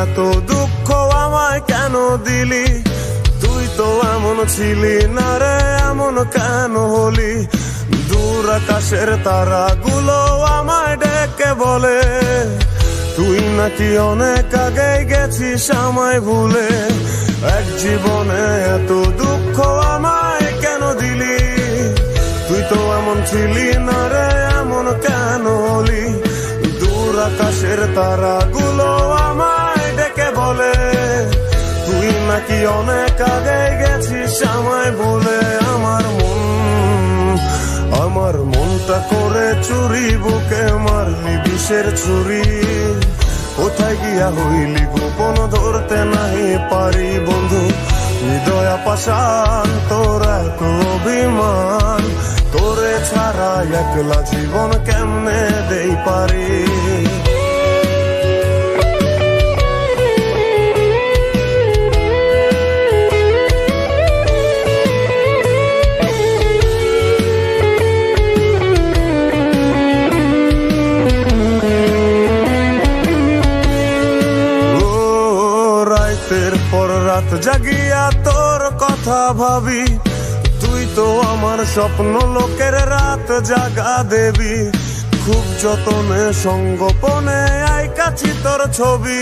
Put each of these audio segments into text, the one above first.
এত দুঃখ আমায় কেন দিলি? তুই তো এমন ছিলি না রে, এমন কেন হলি? দূর আকাশের তারাগুলো আমায় ডেকে বলে তুই নাকি অনেক আগে গেছিস আমায় ভুলে। এক জীবনে এত দুঃখ আমায় কেন দিলি? তুই তো এমন ছিলি না রে, এমন কেন হলি? দূর আকাশের তারাগুলো আমায় ডেকে বলে তুই নাকি অনেক আগে গেছিস আমায় ভুলে। আমার মনটা করে চুরি, বুকে মারলি বিষের ছুরি। কোথায় গিয়া হইলি গোপন ধরতে নাহি পারি বন্ধু। হৃদয় পাষাণ তোর এত অভিমান, তোরে ছাড়া একলা জীবন কেমনে দেই পারি? রাতের পর রাত জাগিয়া তোর কথা ভাবি, তুই তো আমার স্বপ্ন লোকের রাত জাগা দেবী। খুব যতনে সঙ্গোপনে আইকাছি তোর ছবি।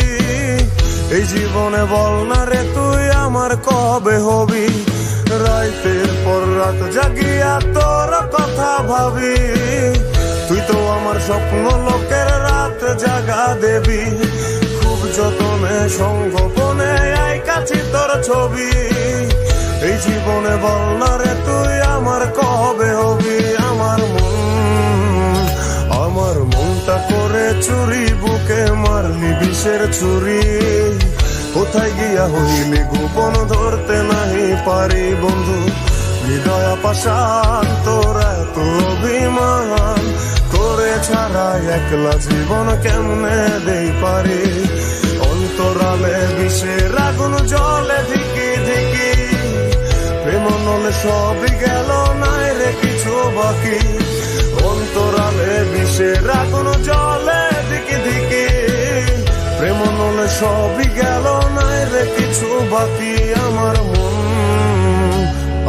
এই জীবনে বল না রে তুই আমার কবে হবি? রাতের পর রাত জাগিয়া তোর কথা ভাবি, তুই তো আমার স্বপ্ন লোকের রাত জাগা দেবী। খুব যতনে সঙ্গোপনে আইকাছি তোর ছবি। এই জীবনে বল না রে তুই আমার কবে হবি? আমার মনটা করে চুরি, বুকে মারলি বিষের ছুরি। কোথায় গিয়া হইলি গোপন ধরতে নাহি পারি বন্ধু। হৃদয় পাষাণ তোর এত অভিমান, তোরে ছাড়া একলা জীবন কেমনে দেই পারি? অন্তরালে বিষের আগুন জলে ধিকি ধিকি, প্রেম নলে সবই গেল নাই রে কিছু বাকি। অন্তরালে বিষের আগুন জলে ধিকি ধিকি, প্রেম নলে সবই গেল নাই রে কিছু বাকি।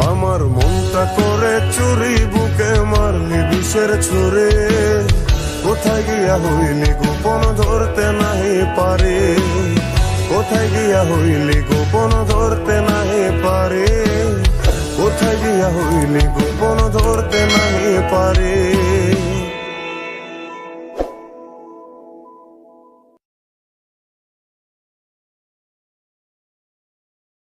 আমার মনটা করে চুরি, বুকে মারলি বিষের ছুরি। কোথায় গিয়া হইলি গোপন ধরতে নাহি পারি? কোথায় গিয়া হইলি গোপন ধরতে নাহি পারি? কোথায় গিয়া হইলি গোপন ধরতে নাহি পারি?